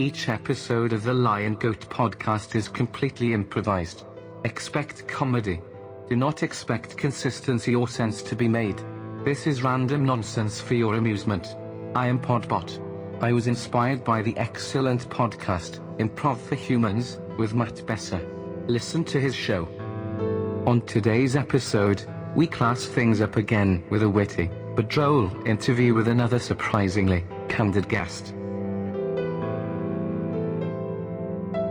Each episode of the Lion Goat podcast is completely improvised. Expect comedy. Do not expect consistency or sense to be made. This is random nonsense for your amusement. I am Podbot. I was inspired by the excellent podcast, Improv for Humans, with Matt Besser. Listen to his show. On today's episode, we class things up again with a witty, but droll interview with another surprisingly candid guest.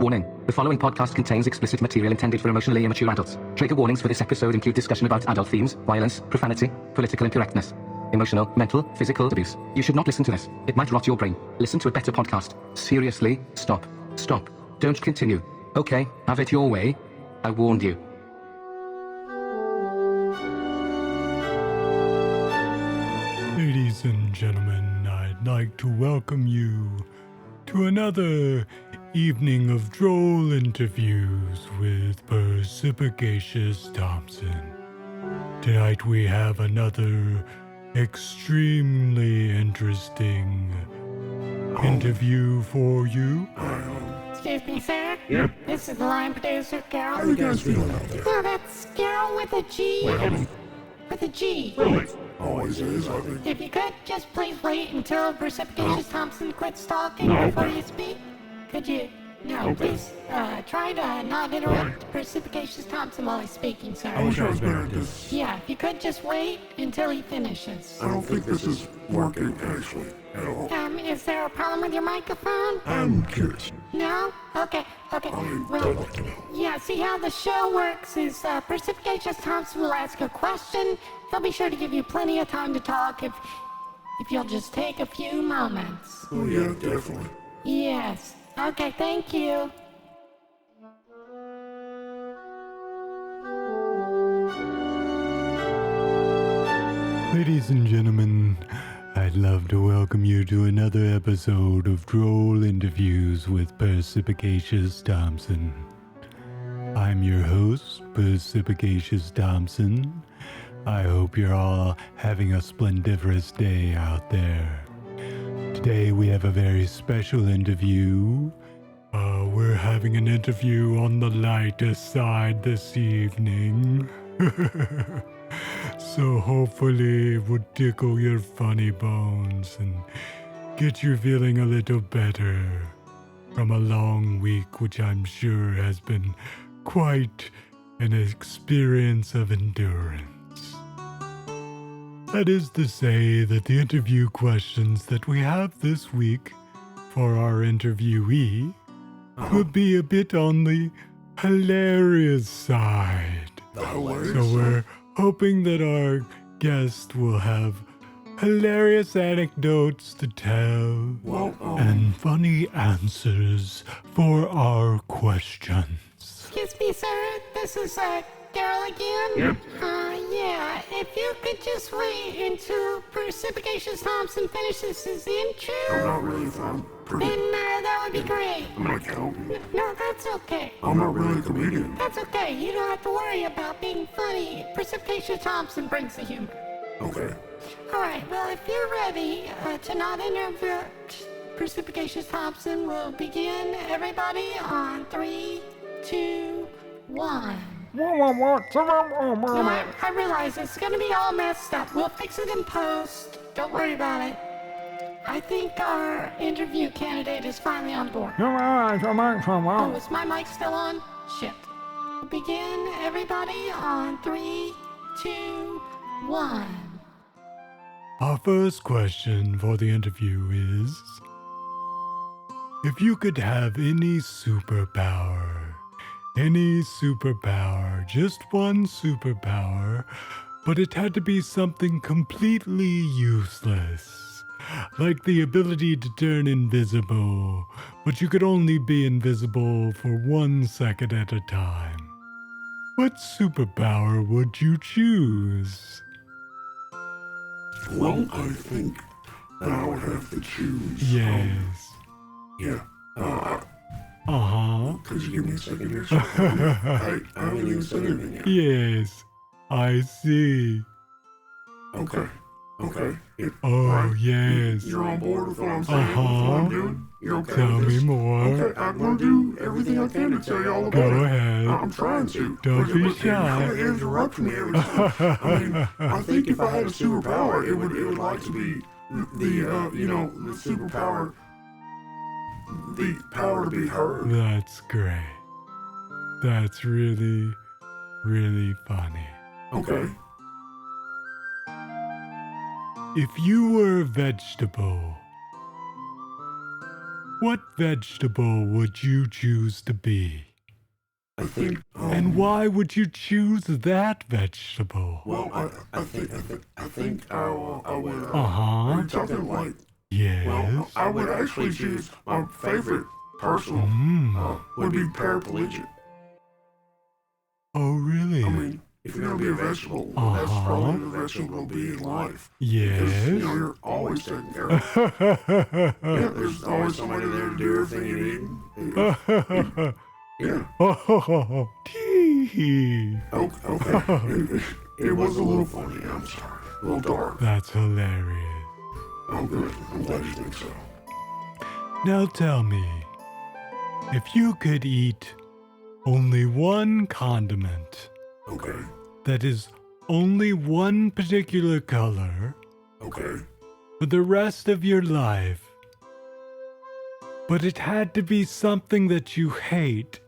Warning. The following podcast contains explicit material intended for emotionally immature adults. Trigger warnings for this episode include discussion about adult themes, violence, profanity, political incorrectness, emotional, mental, physical abuse. You should not listen to this. It might rot your brain. Listen to a better podcast. Seriously, stop. Stop. Don't continue. Okay, have it your way. I warned you. Ladies and gentlemen, I'd like to welcome you to another evening of droll interviews with Percipicatious Thompson. Tonight we have another extremely interesting interview for you. Excuse me, sir? Yeah? This is the line producer, Carol. How you guys feeling out there? No, that's Carol with a G. Well, With a G. really? Always is, I think. If you could, just please wait until Percipicatious Thompson quits talking No. before you speak. Could you? No, Okay. please, try to not interrupt Percipicatious Thompson while he's speaking, sir. I wish I was better at this. Yeah, if you could just wait until he finishes. I don't think this is working, actually, at all. Is there a problem with your microphone? I'm curious. No? Okay. I Well, would like to know. yeah, see how the show works is Percipicatious Thompson will ask a question. He'll be sure to give you plenty of time to talk if you'll just take a few moments. Oh, yeah, definitely. Yes. Okay, thank you. Ladies and gentlemen, I'd love to welcome you to another episode of Droll Interviews with Percipicatious Thompson. I'm your host, Percipicatious Thompson. I hope you're all having a splendiferous day out there. Today we have a very special interview. We're having an interview on the lighter side this evening. So hopefully it would tickle your funny bones and get you feeling a little better from a long week, which I'm sure has been quite an experience of endurance. That is to say that the interview questions that we have this week for our interviewee will be a bit on the hilarious side. The hilarious. So we're hoping that our guest will have hilarious anecdotes to tell Well, and funny answers for our questions. Excuse me, sir. This is Carol again. Yep. Yeah. If you could just wait until Percipicatious Thompson finishes his I'm intro, not really from pretty. then that would be great. I'm an accountant. No, that's okay. I'm not really a comedian. That's okay. You don't have to worry about being funny. Percipicatious Thompson brings the humor. Okay. All right. Well, if you're ready to not interrupt Percipicatious Thompson, we'll begin. Everybody on 3, 2, 1. I realize it's gonna be all messed up. We'll fix it in post. Don't worry about it. I think our interview candidate is finally on board. Oh, is my mic still on? Shit. We'll begin, everybody, on 3, 2, 1. Our first question for the interview is, if you could have any superpower, just one superpower, but it had to be something completely useless, like the ability to turn invisible, but you could only be invisible for 1 second at a time. What superpower would you choose? Well, I think that I would have to choose. Yes. Yeah. Uh-huh. Could you give me a second here? I haven't even said anything yet. Yes. I see. Okay. Okay. Oh, yes. You're on board with what I'm saying, with what I'm doing? You're okay Tell with me this? more. Okay, I'm going to do everything I can to tell you all about it. Go ahead. I'm trying to. Don't But be you shy. kinda interrupt me every time. I mean, I think if I had a superpower, it would like to be the superpower, the power to be heard. That's great. That's really, really funny. Okay. If you were a vegetable, what vegetable would you choose to be? I think. And why would you choose that vegetable? Well, I think I would. Uh-huh. Are you talking like? Yes. Well, I would actually choose my favorite personal would be paraplegic. Oh, really? I mean, if you're gonna be a vegetable, that's probably the vegetable to be in life. Yes. Because, you're always taken care of. Yeah, there's always somebody there to do everything you need. Yeah. Oh, tee. Okay. It was a little funny, I'm sorry. A little dark. That's hilarious. Oh, good. I'm glad you think so. Now tell me, if you could eat only one condiment Okay. that is only one particular color Okay. for the rest of your life, but it had to be something that you hate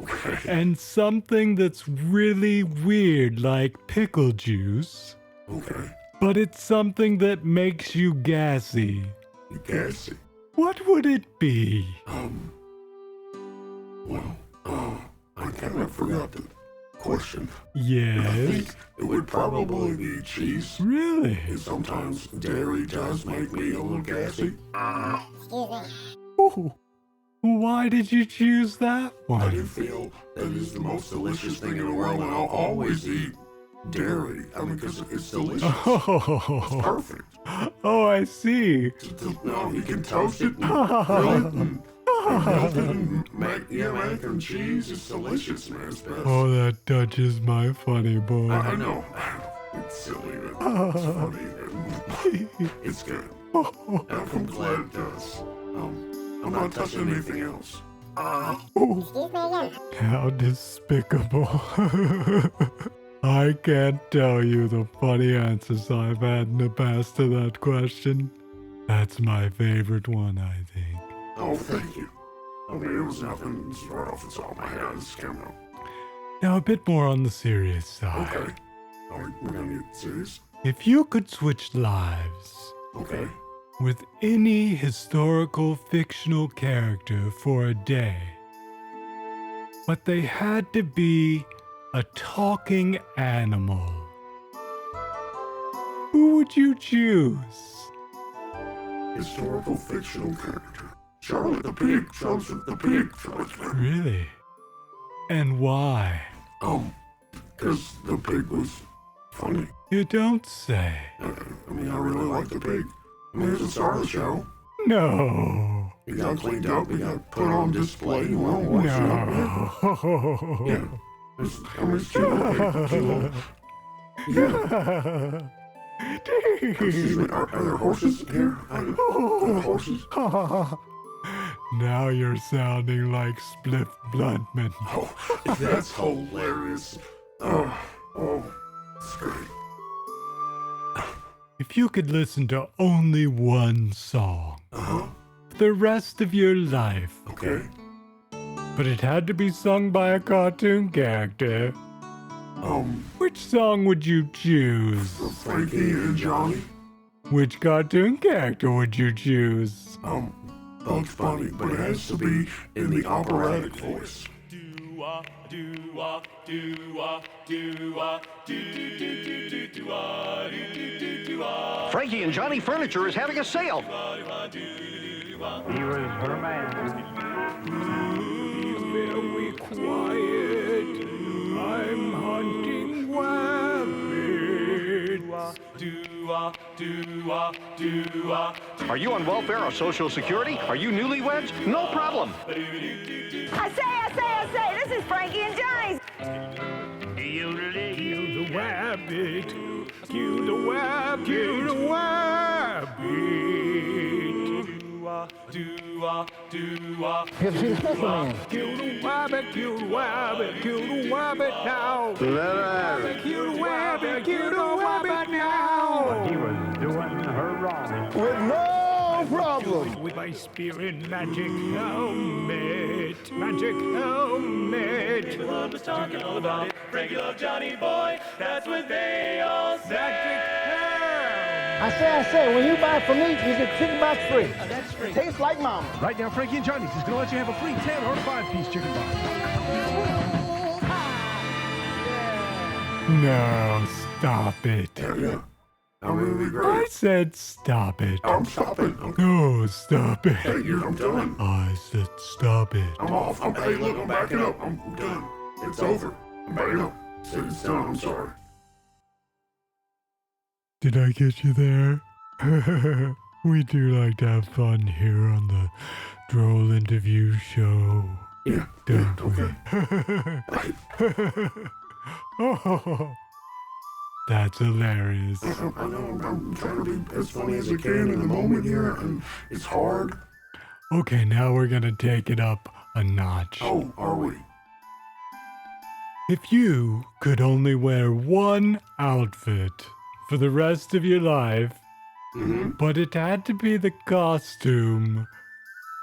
Okay. and something that's really weird like pickle juice, Okay. but it's something that makes you gassy, You can't see. what would it be? Well, I kind of forgot the question. I Yes? think it would probably be cheese. Really? And sometimes dairy does make me a little gassy. Oh, why did you choose that I do one? feel that is the most delicious thing in the world, and I'll always eat dairy. I mean, because it's delicious. Oh, Perfect. oh, I see. No, you can toast it and grill it and melt it and make mac and cheese. It's delicious, man. It's best. Oh, that touches my funny bone. I know. It's silly, but it's funny. It's good. And I'm glad it does. I'm not touching anything else. How despicable. I can't tell you the funny answers I've had in the past to that question. That's my favorite one, I think. Oh, thank you. I mean, it was nothing just right off the top of my head. I just came out. Now, a bit more on the serious side. Okay. All right, we're gonna get serious. If you could switch lives Okay. with any historical fictional character for a day, but they had to be a talking animal, who would you choose? Historical fictional character. Charlotte the Pig. Charlotte the Pig. Charlotte. Really? And why? Because the pig was funny. You don't say. I mean, I really like the pig. I mean, it was the star of the show. No. He got cleaned up. He got put on display. You want to watch it up, No. yeah. It's cute little pig. Yeah. Excuse me, are there horses here? Are there horses? Now you're sounding like Spliff Bluntman. Oh, that's hilarious. Oh, it's great. If you could listen to only one song for the rest of your life, Okay. but it had to be sung by a cartoon character, which song would you choose? Frankie and Johnny. Which cartoon character would you choose? Bugs Bunny, but it has to be in the operatic voice. Frankie and Johnny Furniture is having a sale. He was her man. Very quiet. I'm hunting rabbits. Are you on welfare or Social Security? Are you newlyweds? No problem. I say, this is Frankie and Johnny's. Kill the rabbit. kill the wabbit, kill the wabbit. Have you seen the special man? Kill the wabbit, kill the wabbit, kill the wabbit now. Kill the wabbit, kill the wabbit now. He was doing her wrong. With no problem. With my spirit magic helmet, magic helmet. Love was talking all about it. Frankie loved Johnny boy. That's what they all say. I say, when you buy from me, you get chicken box free. That's free. Tastes like mama. Right now, Frankie and Johnny's is going to let you have a free 10 or 5-piece chicken box. No, stop it. Yeah. I'm really I great. said stop it. I'm stopping. No, stop it. Hey, I'm done. I said stop it. I'm off. Hey, look, I'm backing up. I'm done. It's over. I'm backing up. It's done. I'm sorry. Did I get you there? We do like to have fun here on the Droll interview show. Yeah. Don't Okay. Oh, that's hilarious. I know. I'm trying to be as funny as I can in the moment here, and it's hard. Okay, now we're gonna take it up a notch. Oh, are we? If you could only wear one outfit for the rest of your life, but it had to be the costume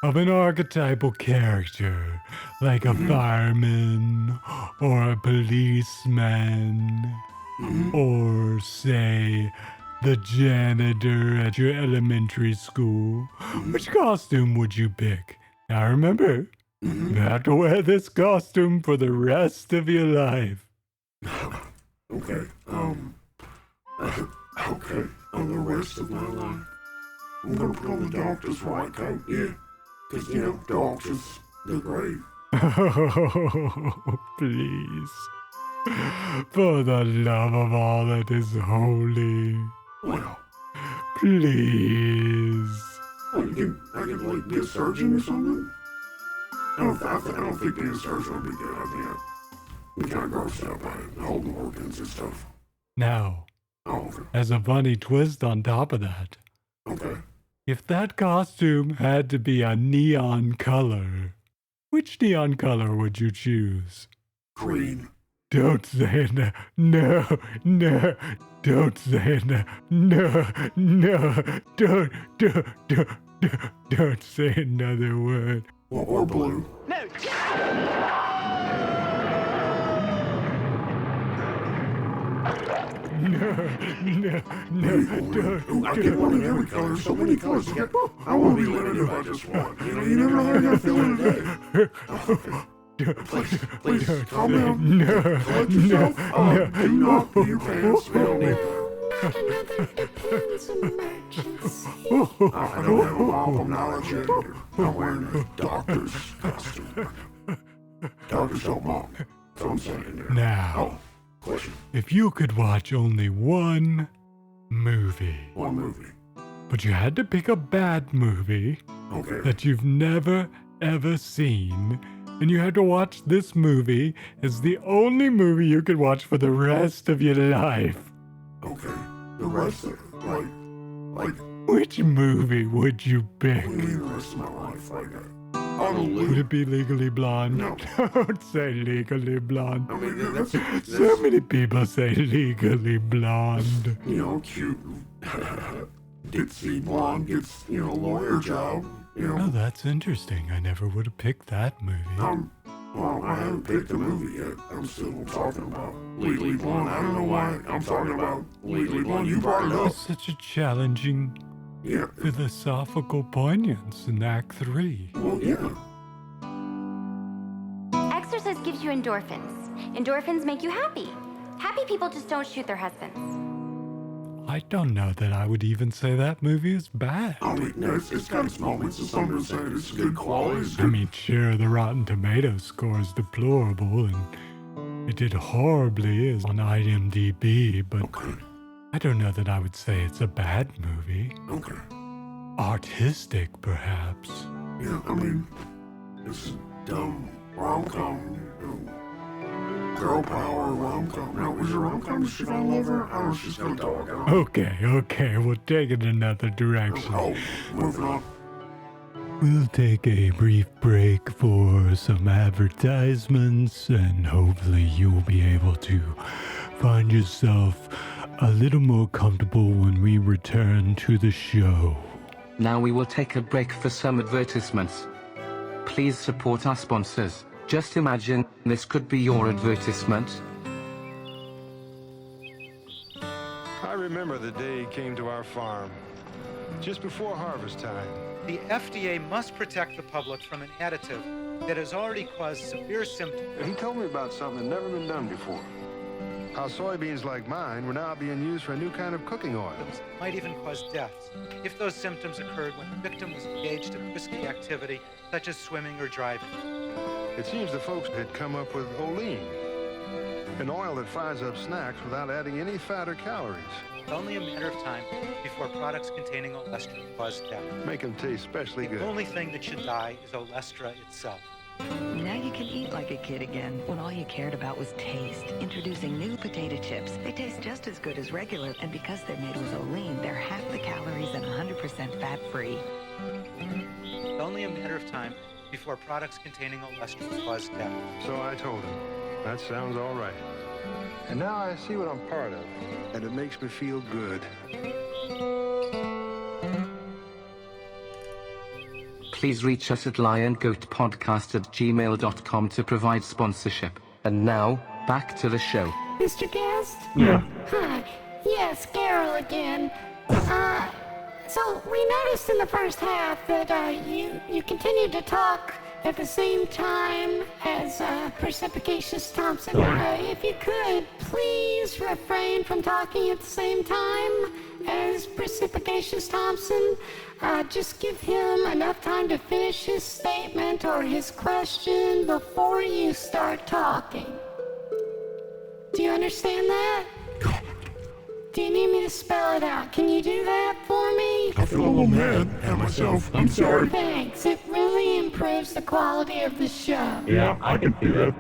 of an archetypal character, like a fireman or a policeman, or say the janitor at your elementary school, which costume would you pick? Now remember, you have to wear this costume for the rest of your life. Okay. Okay. On the rest of my life, I'm gonna put on the doctor's white coat. Yeah. 'Cause, doctors, they're great. Oh, please. For the love of all that is holy. Well, Please. I can like be a surgeon or something. I don't think being a surgeon would be good. I think we kind of grossed out by holding organs and stuff. Now, Oh, okay. as a funny twist on top of that, Okay. if that costume had to be a neon color, which neon color would you choose? Green. Don't say no, no, no, don't say no, no, no, don't say another word. Or blue. No. No, don't. Ooh, I get one in every color. So many colors to get. I won't be limited by just one. You never know how you're gonna feel in a day. Please, calm down. No, Collect yourself. Do not pee your pants. We don't need that. I don't have a mop of knowledge yet. I'm wearing a doctor's costume. Doctors don't mop. That's what I'm saying there. Now, Oh, question. if you could watch only one movie, One movie. but you had to pick a bad movie Okay. that you've never ever seen, and you had to watch this movie as the only movie you could watch for the rest of your life, Okay. The rest of it. Like, which movie would you pick? what do you mean the rest of my life like that? Would it be Legally Blonde? No. Don't say Legally Blonde. I mean, that's So many people say Legally Blonde. cute. Ditzy blonde gets, lawyer job. Oh, that's interesting. I never would have picked that movie. Well, I haven't picked a movie yet. I'm still talking about Legally Blonde. I don't know why I'm talking about Legally Blonde. You brought it up. It's such a challenging Yeah. philosophical poignance in Act 3. Well, yeah. Exercise gives you endorphins. Endorphins make you happy. Happy people just don't shoot their husbands. I don't know that I would even say that movie is bad. I mean, no, it's got its moments. It's something to say. It's good quality. It's I good. mean, sure, the Rotten Tomatoes score is deplorable, and it did horribly on IMDb, but Okay. I don't know that I would say it's a bad movie. Okay. Artistic, perhaps. Yeah, I mean, it's a dumb rom-com. girl power, rom-com. Now, is it rom-com? Is she gonna love her? I don't know, she's got a dog. I don't know. Okay, we'll take it another direction. Oh, moving on. We'll take a brief break for some advertisements, and hopefully you'll be able to find yourself a little more comfortable when we return to the show. Now we will take a break for some advertisements. Please support our sponsors. Just imagine, this could be your advertisement. I remember the day he came to our farm, just before harvest time. The FDA must protect the public from an additive that has already caused severe symptoms. He told me about something that never been done before. How soybeans like mine were now being used for a new kind of cooking oil. Might even cause deaths if those symptoms occurred when the victim was engaged in risky activity such as swimming or driving. It seems the folks had come up with Olean, an oil that fries up snacks without adding any fat or calories. It's only a matter of time before products containing olestra cause death. Make them taste especially good. The only thing that should die is olestra itself. Now you can eat like a kid again when all you cared about was taste. Introducing new potato chips. They taste just as good as regular, and because they're made with Olean, they're half the calories and 100% fat-free. It's only a matter of time before products containing olestra cause death. So I told him, that sounds all right. And now I see what I'm part of, and it makes me feel good. Please reach us at liongoatpodcast@gmail.com to provide sponsorship. And now, back to the show. Mr. Guest? Yeah. Hi. Yes, Carol again. So we noticed in the first half that you continued to talk at the same time as Percipicatious Thompson. If you could, please refrain from talking at the same time as Percipicatious Thompson. Just give him enough time to finish his statement or his question before you start talking. Do you understand that? Do you need me to spell it out? Can you do that for me? I feel a little mad at myself. I'm sorry. Thanks. It really improves the quality of the show. Yeah, I can do that.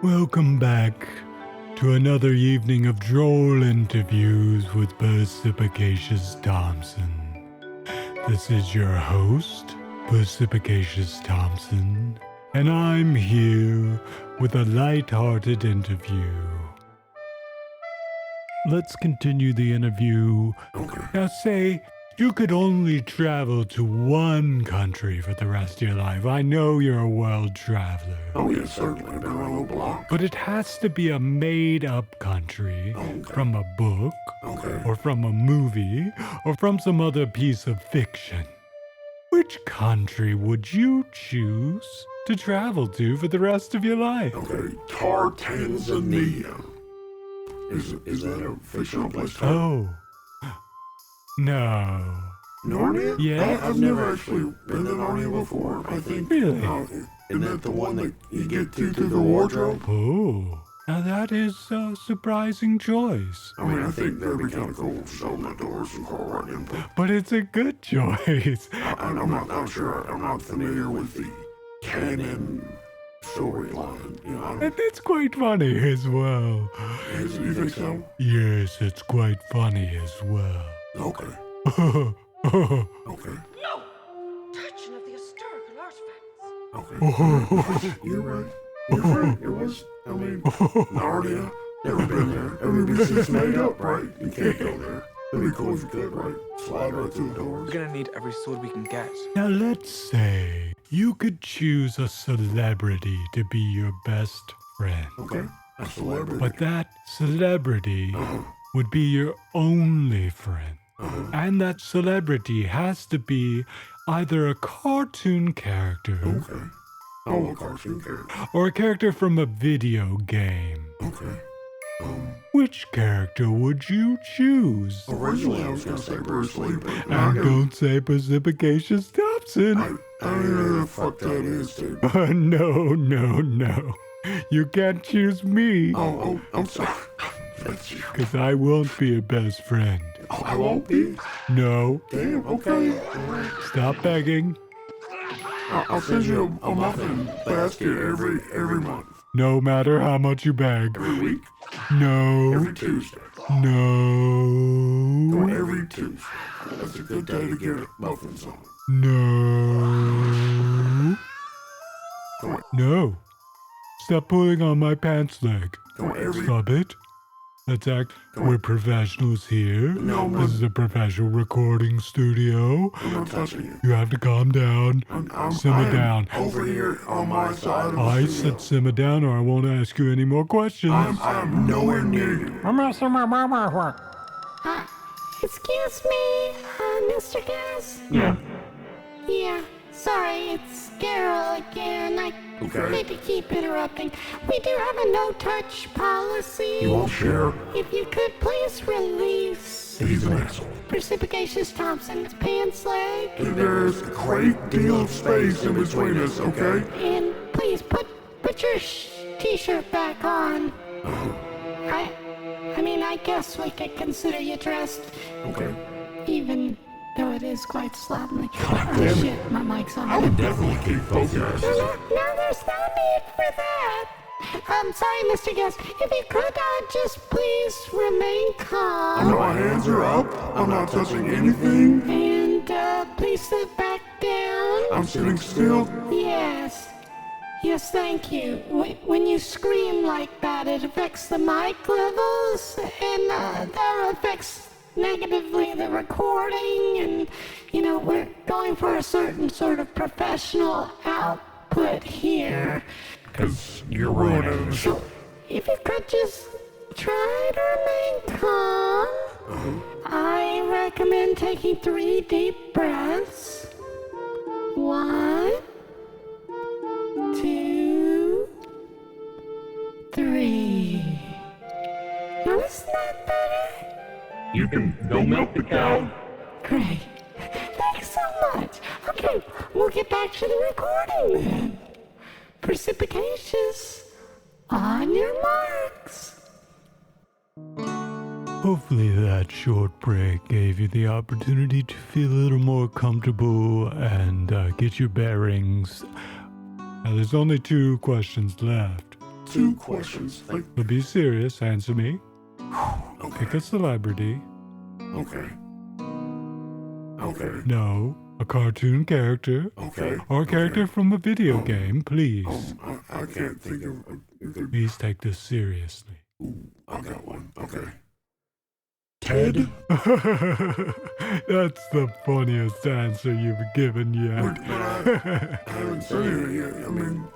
Welcome back to another evening of Droll interviews with Percipicatious Thompson. This is your host, Percipicatious Thompson, and I'm here with a light-hearted interview. Let's continue the interview. Okay. Now say, you could only travel to one country for the rest of your life. I know you're a world traveler. Oh, yeah, certainly. I've been around the block. But it has to be a made-up country from a book, or from a movie, or from some other piece of fiction. Which country would you choose to travel to for the rest of your life? Okay, Tanzania. Is that a fictional place? Oh. No. Narnia? Yeah. I've never actually been to Narnia before. I think. Really? Isn't that the one that you get to through the wardrobe? Oh. Now that is a surprising choice. I mean, I think that'd be kind of cool to show my doors and crawl right in. But it's a good choice. I'm not sure. I'm not familiar with the canon storyline. You know, And it's quite funny as well. You think so? Yes, it's quite funny as well. Okay. No Okay. touching of the historical artifacts. Okay. You're right. You're right. It was, I mean, Narnia. Never been there. Everybody's made up, right? You can't go there. It'd be cool if you could, right? Slide right through the doors. We're gonna need every sword we can get. Now let's say you could choose a celebrity to be your best friend. Okay. A celebrity. But that celebrity would be your only friend. And that celebrity has to be either a cartoon character. Okay. Oh, a cartoon character. Or a character from a video game. Okay. Which character would you choose? Originally, I was going to say Bruce Lee, but And don't say Percipicatious Thompson. I don't know who the fuck that is, dude. No. You can't choose me. Oh, I'm sorry. That's you. Because I won't be your best friend. Oh, I won't be? No. Damn, okay. Stop begging. I'll send you a muffin basket every month. No matter how much you beg. Every week? No. Every Tuesday? No. Or every Tuesday. That's a good day to get muffins on. No. No. Stop pulling on my pants leg. Stop it. Let's act. We're professionals here. No, this is a professional recording studio. I'm not touching you. You have to calm down. Simmer down. Over here on my side of the I studio. said simmer down or I won't ask you any more questions. I'm nowhere near you. Excuse me, Mr. Gas? Yeah. Yeah, sorry, it's Carol again. I hate to keep interrupting. We do have a no-touch policy. You won't share? If you could please release... He's an asshole. Percipicatious Thompson's pants leg. There's a great deal of space in between us, okay? And please put your t-shirt back on. I mean, I guess we could consider you dressed. Okay. Even though it is quite slovenly. Damn Shit, my mic's on. I would definitely keep focused. No, there's no need for that. I'm sorry, Mr. Guest. If you could, just please remain calm. I know my hands are up. I'm not touching anything. And, please sit back down. I'm sitting still. Yes. Yes, thank you. When you scream like that, it affects the mic levels, and that affects negatively the recording, and, we're going for a certain sort of professional output here. Because you're ruining the show. If you could just try to remain calm, I recommend taking 3 deep breaths. 1, 2, 3. Now, isn't that better? You can go milk the cow. Great. Thanks so much. Okay, we'll get back to the recording then. Percipicatious, on your marks. Hopefully that short break gave you the opportunity to feel a little more comfortable and get your bearings. Now, there's only 2 questions left. 2 questions? But be serious, answer me. Okay. Pick a celebrity. Okay. No, a cartoon character. Okay. Or a character from a video game, please. I can't think of... Please take this seriously. I got one. Okay. Ted? That's the funniest answer you've given yet. I haven't said it yet. I mean...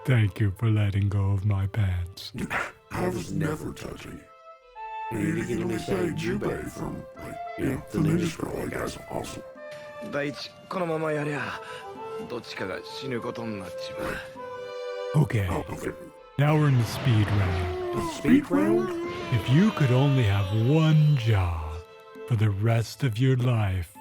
Thank you for letting go of my pants. I was never touching it. And you can only say Jubei from, the Ninja Scroll. That's awesome. 第一、このままやりゃ、どっちかが死ぬことになっちまう。 Okay. Now we're in the speed round. The speed round? If you could only have one job for the rest of your life,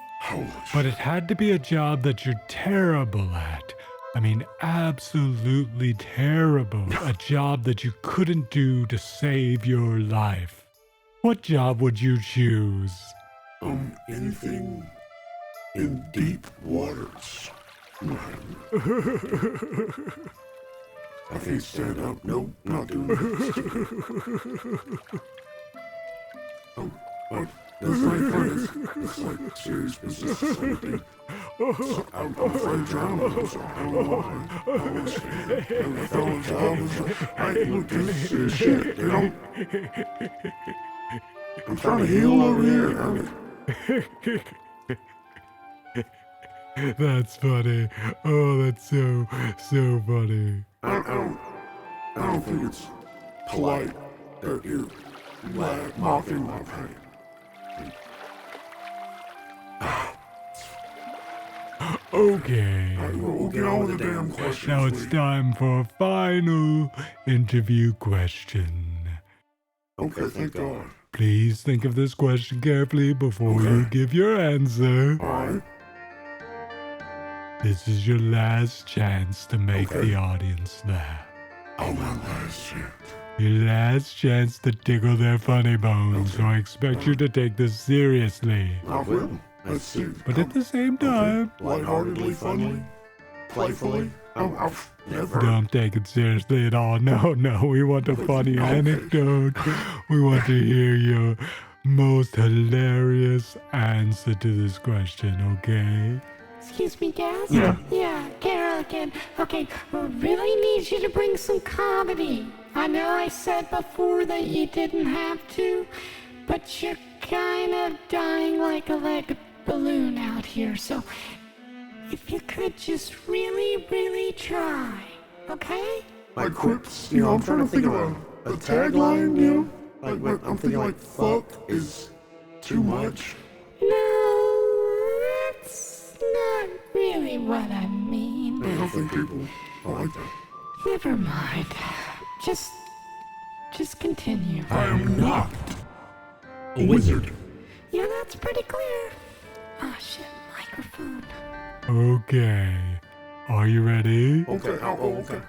but it had to be a job that you're terrible at. I mean, absolutely terrible. A job that you couldn't do to save your life. What job would you choose? Anything in deep waters. I can't stand up. Nope, not doing this. That's not fun. It's like serious business. I'm afraid of drowning. I'm sorry. I don't know why. I look, this is serious shit, I'm trying to heal over here. That's funny. Oh, that's so funny. I don't think it's polite that you're mocking my pain. Okay. We'll get on with the damn questions. Now it's time for a final interview question. Okay, thank God. Please think of this question carefully before you give your answer. Alright. This is your last chance to make the audience laugh. Oh, my last chance. Your last chance to tickle their funny bones, so I expect you to take this seriously. I will. Let's see. But at the same time... Lightheartedly, funny, playfully. Never. Don't take it seriously at all. No, we want a funny anecdote. We want to hear your most hilarious answer to this question, okay? Excuse me, Gaz? Yeah. Yeah, Carol again. Okay, we really need you to bring some comedy. I know I said before that you didn't have to, but you're kind of dying like a lead balloon out here, so if you could just really, really try, okay? Like quips, I'm trying to think of a tagline, Like, I'm thinking like, fuck is too much. No, that's not really what I mean. I don't think people are like that. Never mind. Just continue. I am not a wizard. Yeah, that's pretty clear. Oh shit, microphone. Okay. Are you ready? Okay, okay.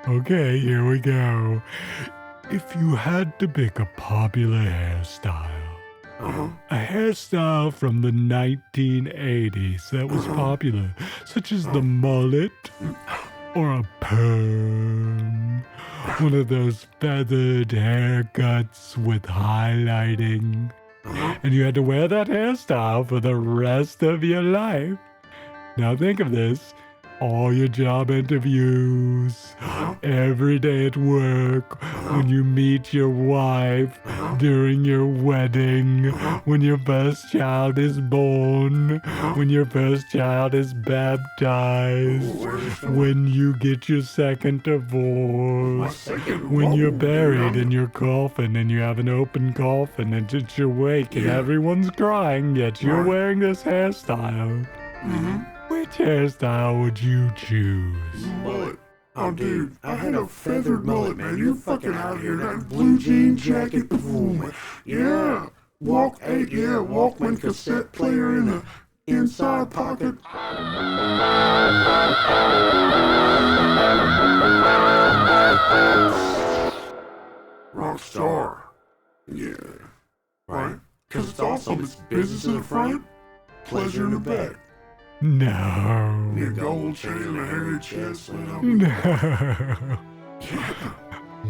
Okay, here we go. If you had to pick a popular hairstyle, a hairstyle from the 1980s that was popular, such as the mullet or a perm, one of those feathered haircuts with highlighting, and you had to wear that hairstyle for the rest of your life. Now think of this. All your job interviews, every day at work, when you meet your wife, during your wedding, when your first child is born, when your first child is baptized, when you get your second divorce, when you're buried in your coffin and you have an open coffin and it's your wake and everyone's crying, yet you're wearing this hairstyle. Which hairstyle would you choose? Mullet. Oh, dude, I had a feathered mullet, man. You're fucking out here. That blue jean jacket. Boom. Yeah. Walkman cassette player in the inside pocket. Rock star. Yeah. Right? Because it's awesome. It's business in the front, pleasure in the back. No. Your gold chain and a hairy chest. No.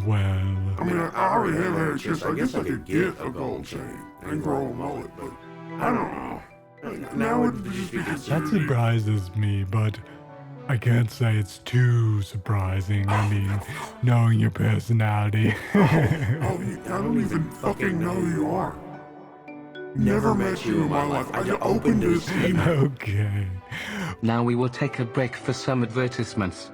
Well. I mean, I already have a hairy chest. I guess I could get a gold chain and grow a mullet, but I don't know. Now it would just be considered. That surprises me, but I can't say it's too surprising. I mean, knowing your personality. I don't even fucking know who you are. Never met you in my life. I just opened this email. Okay. Now we will take a break for some advertisements.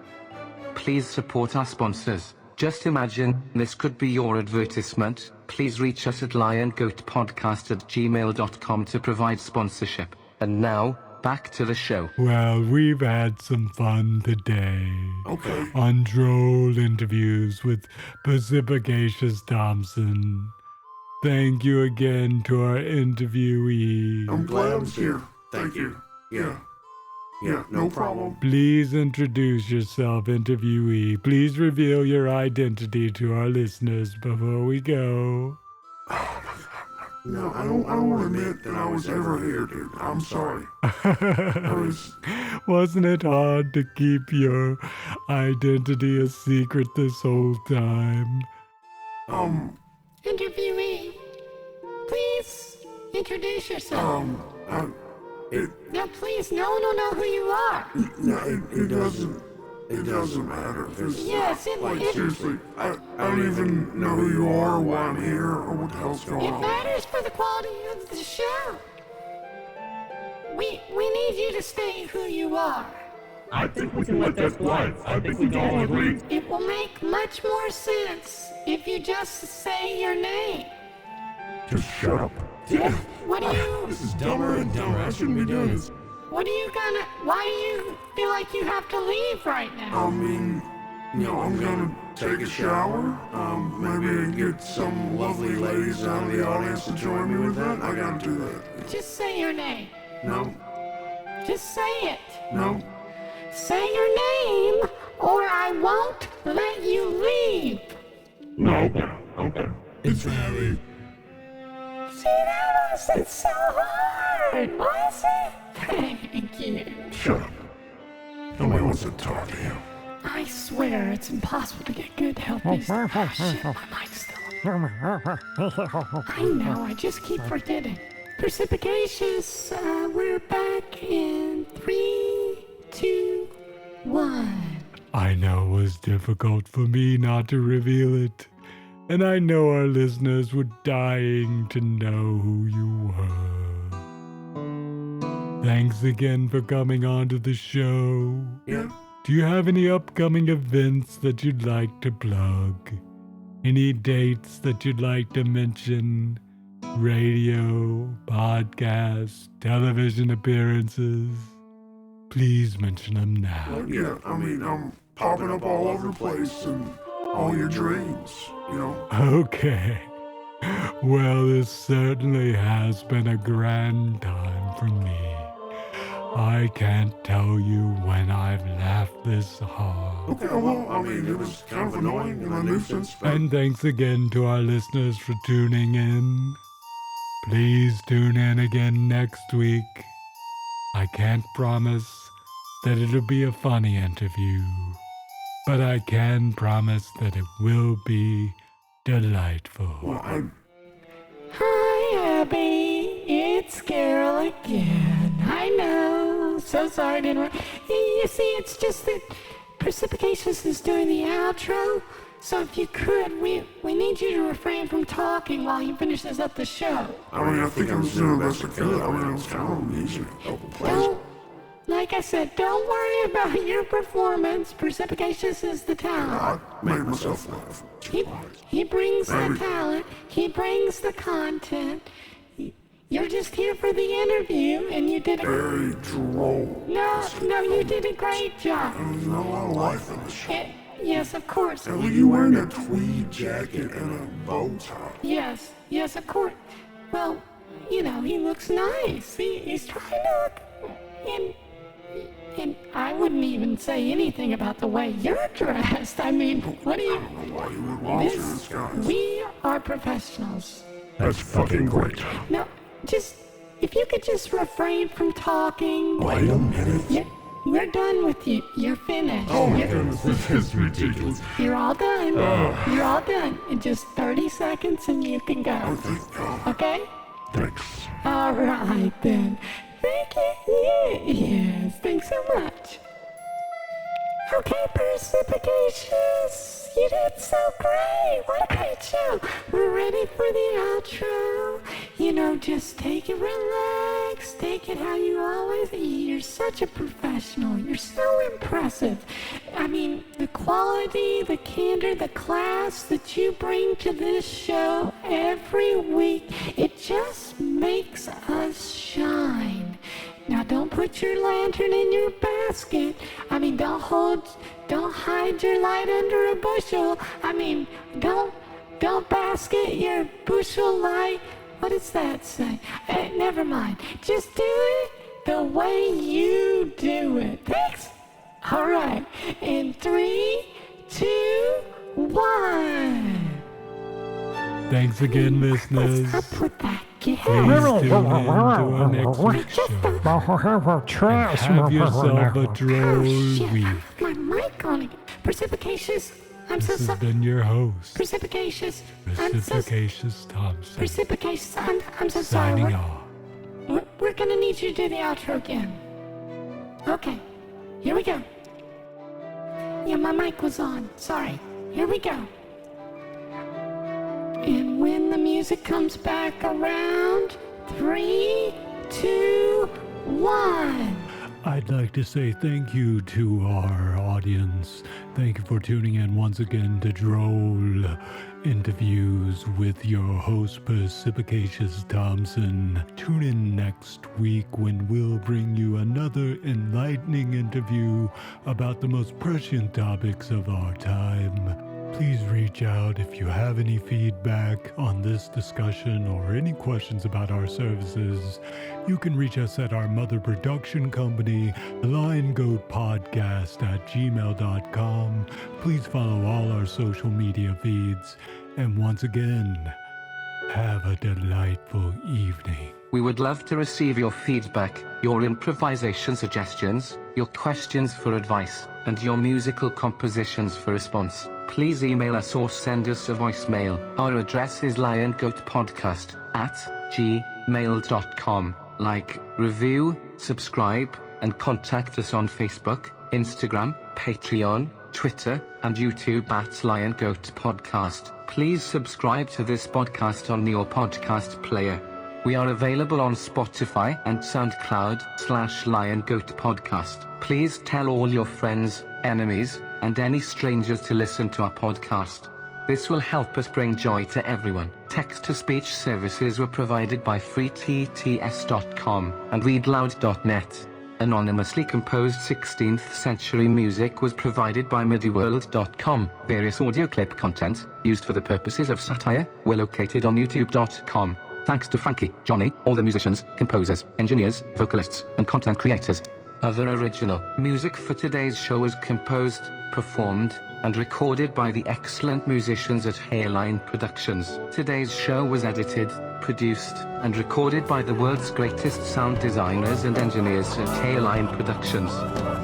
Please support our sponsors. Just imagine, this could be your advertisement. Please reach us at liongoatpodcast@gmail.com to provide sponsorship. And now, back to the show. Well, we've had some fun today. Okay. On Droll interviews with Percipicatious Thompson. Thank you again to our interviewee. I'm glad I was here. Thank you. Yeah, no problem. Please introduce yourself, interviewee. Please reveal your identity to our listeners before we go. Oh my God. No, I don't want to admit that I was ever here, dude. I'm sorry. Wasn't it hard to keep your identity a secret this whole time? Interviewee, please introduce yourself. No, please, no one will know who you are. No, it doesn't matter. Yes, seriously, I don't even know who you are, or why I'm here, or what the hell's going on. It matters for the quality of the show. We need you to say who you are. I think we can let that slide. I think we can all agree. It will make much more sense if you just say your name. Just shut up. What do you... This is dumber and dumber. I shouldn't be doing this. Why do you feel like you have to leave right now? I mean, I'm gonna take a shower. Maybe get some lovely ladies out of the audience to join me with that. I gotta do that. Just say your name. No. Just say it. No. Say your name, or I won't let you leave. No. Okay. It's Harry. See, that wasn't so hard, was it? Thank you. Shut up. Nobody wants to talk to you. I swear. swear it's impossible to get good help these days. Oh, shit, my mic's still on. I know, I just keep forgetting. Percipicatious, we're back in 3, 2, 1. I know it was difficult for me not to reveal it, and I know our listeners were dying to know who you were. Thanks again for coming on to the show. Yeah. Do you have any upcoming events that you'd like to plug? Any dates that you'd like to mention? Radio, podcasts, television appearances? Please mention them now. Yeah, I mean, I'm popping up all over the place and all your dreams, you know? Okay. Well, this certainly has been a grand time for me. I can't tell you when I've laughed this hard. Okay, well, I mean, it was kind of annoying and a nuisance. And thanks again to our listeners for tuning in. Please tune in again next week. I can't promise that it'll be a funny interview, but I can promise that it will be delightful. Well, Hi, Abby. It's Carol again. I know. So sorry to interrupt. You see, it's just that Percipicatious is doing the outro. So if you could, we need you to refrain from talking while he finishes up the show. I mean, I think I was doing the best I could. I mean, it was kind of amusing. Like I said, don't worry about your performance. Percipicatious is the talent. I made myself laugh. He brings the talent. He brings the content. You're just here for the interview, and you did very droll. No, you did a great job. There's not a lot of life in the show. Yes, of course. And were you wearing a tweed jacket and a bow tie? Yes, of course. Well, you know, he looks nice. He's trying to look... And I wouldn't even say anything about the way you're dressed. I mean, what do you... I don't know why you would want to disguise. We are professionals. That's fucking great. No, just... If you could just refrain from talking... Wait a minute. We're done with you. You're finished. Oh my goodness, this is ridiculous. You're all done. You're all done. In just 30 seconds and you can go. Oh, thank God. Okay? Thanks. All right, then. Thank you. Yes, thanks so much. Okay, Percipicatious, you did so great. What a great show. We're ready for the outro. You know, just take it relax. Take it how you always... You're such a professional. You're so impressive. I mean, the quality, the candor, the class that you bring to this show every week, it just makes us shine. Now don't put your lantern in your basket. I mean, don't hide your light under a bushel. I mean, don't basket your bushel light. What does that say? Never mind. Just do it the way you do it. Thanks. All right. In 3, 2, 1. Thanks again, listeners. What's up with that? Please tune in to our next week's show. And have yourself a droll week. My mic on again. Percipicatious. I'm so sorry. This has been your host, Percipicatious. Percipicatious Thompson. Percipicatious. I'm so sorry. Signing off. We're gonna need you to do the outro again. Okay. Here we go. Yeah, my mic was on. Sorry. Here we go. And when the music comes back around, 3, 2, 1. I'd like to say thank you to our audience. Thank you for tuning in once again to Droll Interviews with your host, Percipicatious Thompson. Tune in next week when we'll bring you another enlightening interview about the most prescient topics of our time. Please reach out if you have any feedback on this discussion or any questions about our services. You can reach us at our mother production company, liongoatpodcast@gmail.com. Please follow all our social media feeds. And once again, Have a delightful evening. We would love to receive your feedback, your improvisation suggestions, your questions for advice, and your musical compositions for response. Please email us or send us a voicemail. Our address is liongoatpodcast@gmail.com. Like, review, subscribe, and contact us on Facebook, Instagram, Patreon, Twitter, and YouTube at Lion Goat Podcast. Please subscribe to this podcast on your podcast player. We are available on Spotify and SoundCloud/Lion Goat Podcast. Please tell all your friends, enemies, and any strangers to listen to our podcast. This will help us bring joy to everyone. Text-to-speech services were provided by freetts.com and readloud.net. Anonymously composed 16th century music was provided by midiworld.com. Various audio clip content, used for the purposes of satire, were located on youtube.com. Thanks to Frankie, Johhny, all the musicians, composers, engineers, vocalists, and content creators. Other original music for today's show was composed, performed, and recorded by the excellent musicians at Hairline Productions. Today's show was edited, produced, and recorded by the world's greatest sound designers and engineers at Hairline Productions.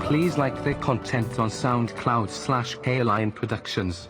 Please like their content on SoundCloud/Hairline Productions.